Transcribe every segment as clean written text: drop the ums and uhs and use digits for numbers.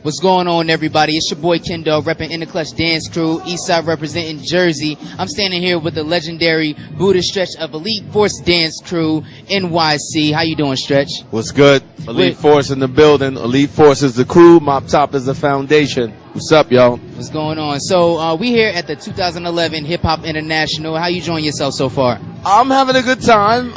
What's going on, everybody? It's your boy Ken Dog, repping In the Clutch Dance Crew, Eastside representing Jersey. I'm standing here with the legendary Buddha Stretch of Elite Force Dance Crew, NYC. How you doing, Stretch? What's good? Elite Force in the building. Elite Force is the crew. Mop Top is the foundation. What's up, y'all? What's going on? So, we here at the 2011 Hip-Hop International. How you enjoying yourself so far? I'm having a good time.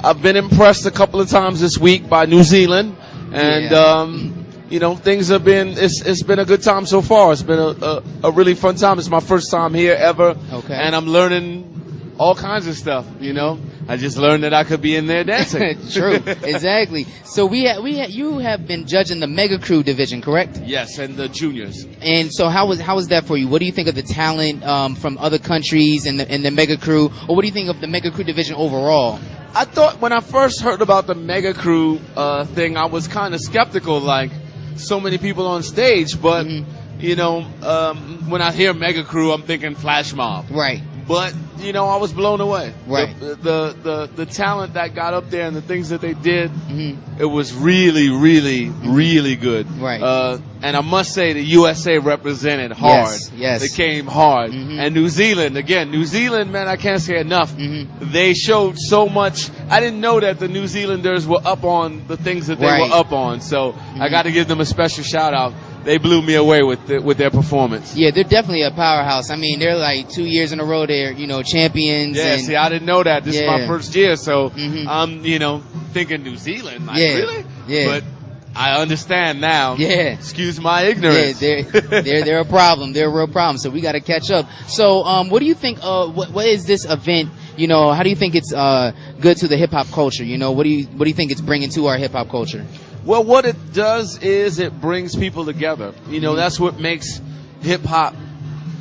I've been impressed a couple of times this week by New Zealand. And, you know, things have been, it's been a good time so far. It's been a really fun time. It's my first time here ever. Okay. And I'm learning all kinds of stuff, you know. I just learned that I could be in there dancing. True, exactly. So you have been judging the Mega Crew division, correct? Yes, and the juniors. And so how was that for you? What do you think of the talent from other countries and the Mega Crew, or what do you think of the Mega Crew division overall? I thought when I first heard about the Mega Crew thing, I was kind of skeptical, like so many people on stage. But you know, when I hear Mega Crew, I'm thinking Flash Mob. Right. But you know, I was blown away. Right. The talent that got up there and the things that they did, it was really, really, really good. Right. And I must say, the USA represented hard. Yes. They came hard. And New Zealand, again, New Zealand, man, I can't say enough. They showed so much. I didn't know that the New Zealanders were up on the things that they were up on. So I got to give them a special shout out. They blew me away with their performance. Yeah, they're definitely a powerhouse. I mean, they're like 2 years in a row they're, you know, champions. Yeah, and see, I didn't know that. This is my first year, so I'm, you know, thinking New Zealand. Like, really? Yeah. But I understand now. Yeah. Excuse my ignorance. Yeah, they're a problem. They're a real problem. So we got to catch up. So, what do you think? What is this event? You know, how do you think it's good to the hip hop culture? You know, what do you think it's bringing to our hip hop culture? Well, what it does is it brings people together. You know, that's what makes hip hop.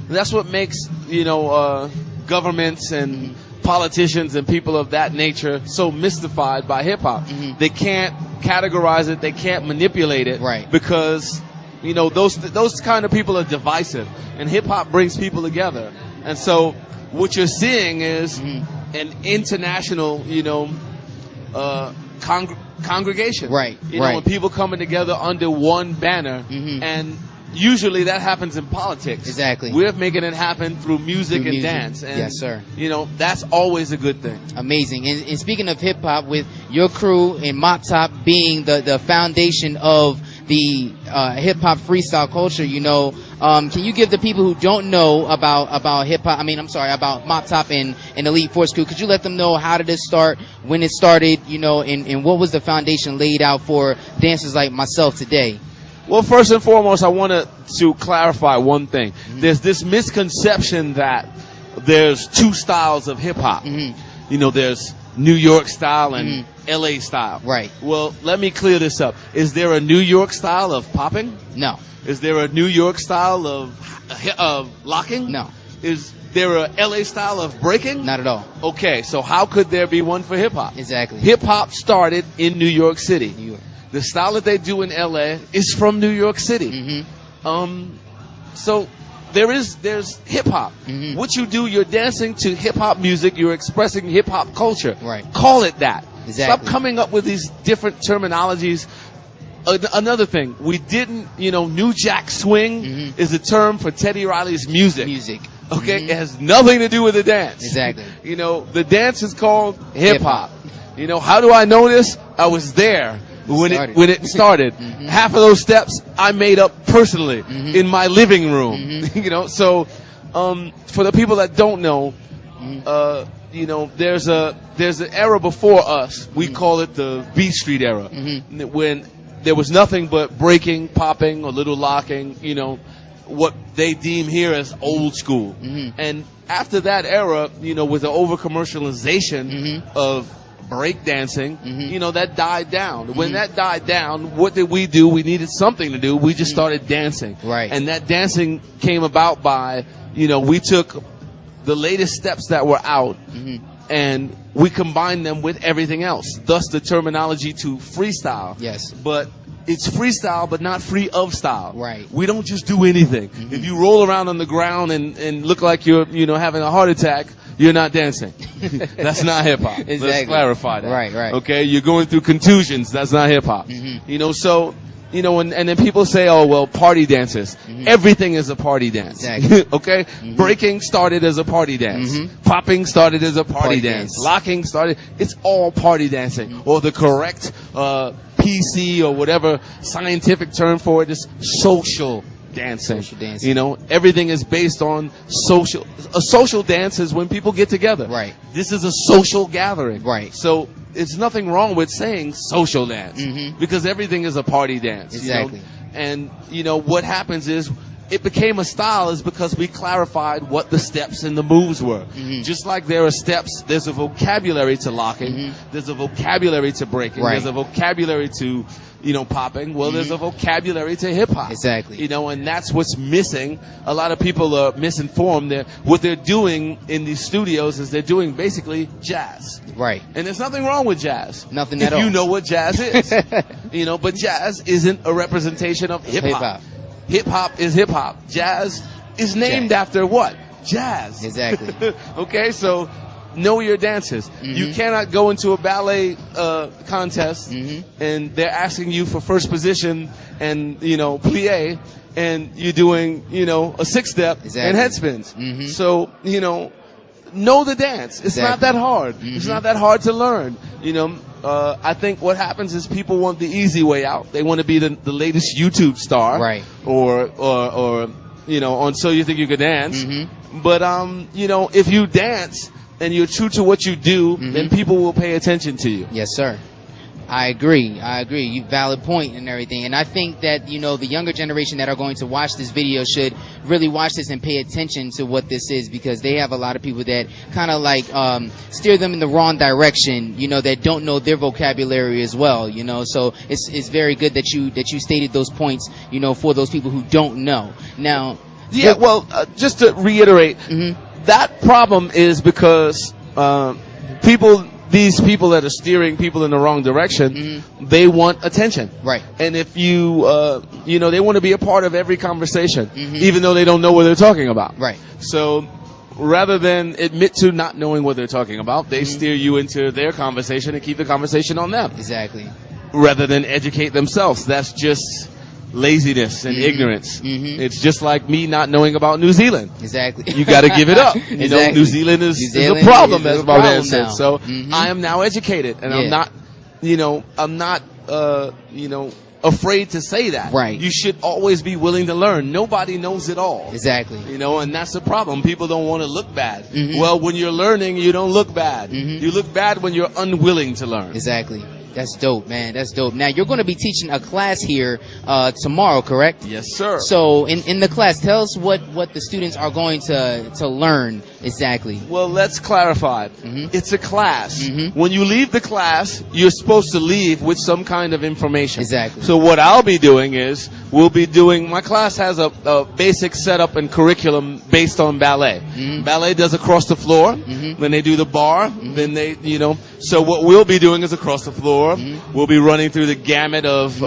That's what makes, you know, governments and politicians and people of that nature so mystified by hip hop. They can't categorize it. They can't manipulate it. Right. Because, you know, those kind of people are divisive, and hip hop brings people together. And so what you're seeing is an international, you know, congregation. Right. You know, when people coming together under one banner, and usually that happens in politics. Exactly. We're making it happen through music and dance. And, yes, sir. You know, that's always a good thing. Amazing. And speaking of hip hop, with your crew and Mop Top being the foundation of the hip hop freestyle culture, you know, can you give the people who don't know about hip hop? I mean, I'm sorry, about Mop Top and Elite Force Crew. Could you let them know how did it start, when it started, you know, and what was the foundation laid out for dancers like myself today? Well, first and foremost, I wanted to clarify one thing. There's this misconception that there's two styles of hip hop. You know, there's New York style and LA style. Right. Well, let me clear this up. Is there a New York style of popping? No. Is there a New York style of locking? No. Is there a LA style of breaking? Not at all. Okay, so how could there be one for hip hop? Exactly. Hip hop started in New York City. New York. The style that they do in LA is from New York City. So there's hip hop. What you do, you're dancing to hip hop music, you're expressing hip hop culture. Right. Call it that. Exactly. Stop coming up with these different terminologies. Another thing, we didn't, you know, New Jack Swing is a term for Teddy Riley's music. Okay, it has nothing to do with the dance. Exactly. You know, the dance is called hip hop. You know, how do I know this? I was there when it started. Half of those steps I made up personally in my living room. You know, so for the people that don't know, you know, there's an era before us. We call it the B Street era, when there was nothing but breaking, popping, a little locking. You know, what they deem here as old school. And after that era, you know, with the over commercialization of breakdancing, you know, that died down. When that died down, what did we do? We needed something to do. We just started dancing. Right. And that dancing came about by, you know, we took the latest steps that were out and we combined them with everything else. Thus the terminology to freestyle. Yes. But it's freestyle, but not free of style. Right. We don't just do anything. If you roll around on the ground and look like you're, you know, having a heart attack, you're not dancing. That's not hip hop. Exactly. Let's clarify that. Right. Okay, you're going through contusions. That's not hip hop. You know, so you know, and then people say, oh, well, party dances. Everything is a party dance. Exactly. Okay? Breaking started as a party dance. Popping started as a party dance. Locking started. It's all party dancing. Or the correct PC or whatever scientific term for it is social dancing. You know, everything is based on social. A social dance is when people get together. Right. This is a social gathering. Right. So it's nothing wrong with saying social dance because everything is a party dance. Exactly. You know? And, you know, what happens is it became a style is because we clarified what the steps and the moves were. Just like there are steps, there's a vocabulary to locking, there's a vocabulary to breaking, Right. there's a vocabulary to, you know, popping. Well, there's a vocabulary to hip hop. Exactly. You know, and that's what's missing. A lot of people are misinformed. What they're doing in these studios is they're doing basically jazz. Right. And there's nothing wrong with jazz. Nothing if at all. you know what jazz is. You know, but jazz isn't a representation of hip hop. Hip hop is hip hop. Jazz is named after what? Jazz. Exactly. Okay, so know your dances. You cannot go into a ballet contest and they're asking you for first position and, you know, plie, and you're doing, you know, a 6-step and head spins. So, you know the dance. It's not that hard. It's not that hard to learn. You know, I think what happens is people want the easy way out. They want to be the latest YouTube star. Right. Or you know, on So You Think You Could Dance. But, you know, if you dance and you're true to what you do, then people will pay attention to you. Yes, sir. I agree. You valid point and everything. And I think that, you know, the younger generation that are going to watch this video should really watch this and pay attention to what this is, because they have a lot of people that kind of like steer them in the wrong direction, you know, that don't know their vocabulary as well, you know. So it's very good that you stated those points, you know, for those people who don't know. Now, yeah, well, just to reiterate, that problem is because these people that are steering people in the wrong direction, they want attention. Right. And if you know, they want to be a part of every conversation, even though they don't know what they're talking about. Right. So rather than admit to not knowing what they're talking about, they steer you into their conversation and keep the conversation on them. Exactly. Rather than educate themselves. That's just laziness and ignorance. It's just like me not knowing about New Zealand. Exactly. You got to give it up. You know, New Zealand is a problem, as my man said. So I am now educated, and I'm not, you know, afraid to say that. Right. You should always be willing to learn. Nobody knows it all. Exactly. You know, and that's the problem. People don't want to look bad. Well, when you're learning, you don't look bad. You look bad when you're unwilling to learn. Exactly. That's dope, man. That's dope. Now, you're going to be teaching a class here tomorrow, correct? Yes, sir. So, in the class, tell us what the students are going to learn exactly. Well, let's clarify. It's a class. When you leave the class, you're supposed to leave with some kind of information. Exactly. So what I'll be doing is, my class has a basic setup and curriculum based on ballet. Ballet does across the floor. Then they do the bar. Then they, you know, so what we'll be doing is across the floor. We'll be running through the gamut of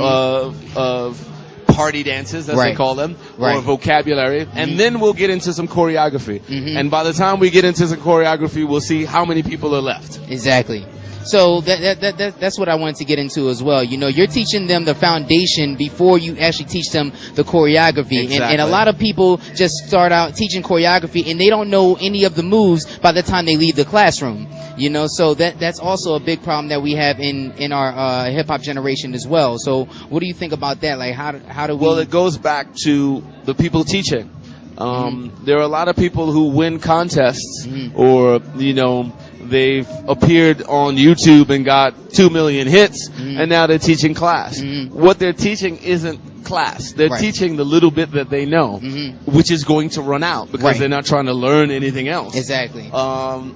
party dances, as they call them, or vocabulary, and then we'll get into some choreography. And by the time we get into some choreography, we'll see how many people are left. Exactly. So that's what I wanted to get into as well. You know, you're teaching them the foundation before you actually teach them the choreography. Exactly. And a lot of people just start out teaching choreography and they don't know any of the moves by the time they leave the classroom. You know, so that's also a big problem that we have in our hip hop generation as well. So what do you think about that? Like, how do we? Well, it goes back to the people teaching. There are a lot of people who win contests, or, you know, they've appeared on YouTube and got 2 million hits, and now they're teaching class. What they're teaching isn't class. They're teaching the little bit that they know, which is going to run out because they're not trying to learn anything else. Exactly.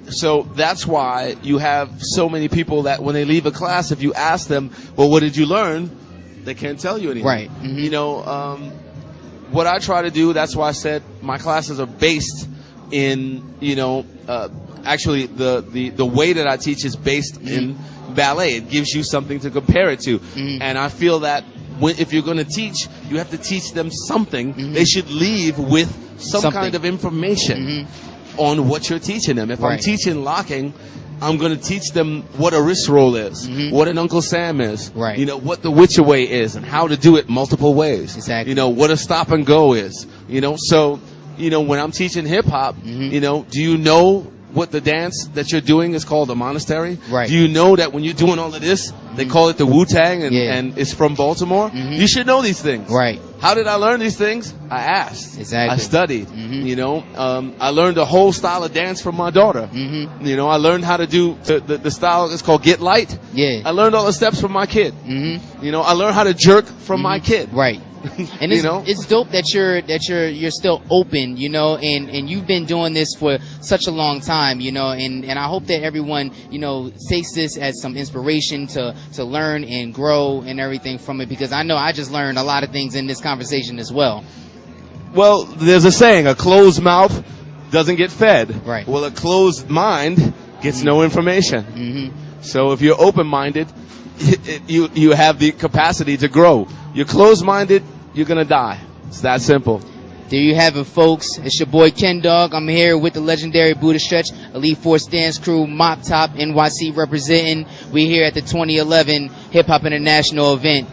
So that's why you have so many people that when they leave a class, if you ask them, well, what did you learn? They can't tell you anything. Right. You know, what I try to do, that's why I said my classes are based in, you know, actually the way that I teach is based in ballet. It gives you something to compare it to. And I feel that if you're going to teach, you have to teach them something. They should leave with some kind of information on what you're teaching them. If I'm teaching locking, I'm going to teach them what a wrist roll is, what an Uncle Sam is, right. You know, what the which away is and how to do it multiple ways. Exactly. You know, what a stop and go is, you know, so, you know, when I'm teaching hip hop, you know, do you know what the dance that you're doing is called a monastery? Right. Do you know that when you're doing all of this, they call it the Wu-Tang and it's from Baltimore? You should know these things. Right. How did I learn these things? I asked. Exactly. I studied. You know, I learned the whole style of dance from my daughter. You know, I learned how to do the style. It's called Get Light. Yeah. I learned all the steps from my kid. You know, I learned how to jerk from my kid. Right. And it's, you know? It's dope that you're still open, you know, and you've been doing this for such a long time, you know, and I hope that everyone, you know, takes this as some inspiration to learn and grow and everything from it, because I know I just learned a lot of things in this conversation as well. Well, there's a saying, a closed mouth doesn't get fed. Right. Well, a closed mind gets no information. So if you're open-minded, you have the capacity to grow. You're closed-minded, you're going to die. It's that simple. There you have it, folks. It's your boy Ken Dog. I'm here with the legendary Buddha Stretch, Elite Force Dance Crew, Mop Top, NYC representing. We're here at the 2011 Hip Hop International event.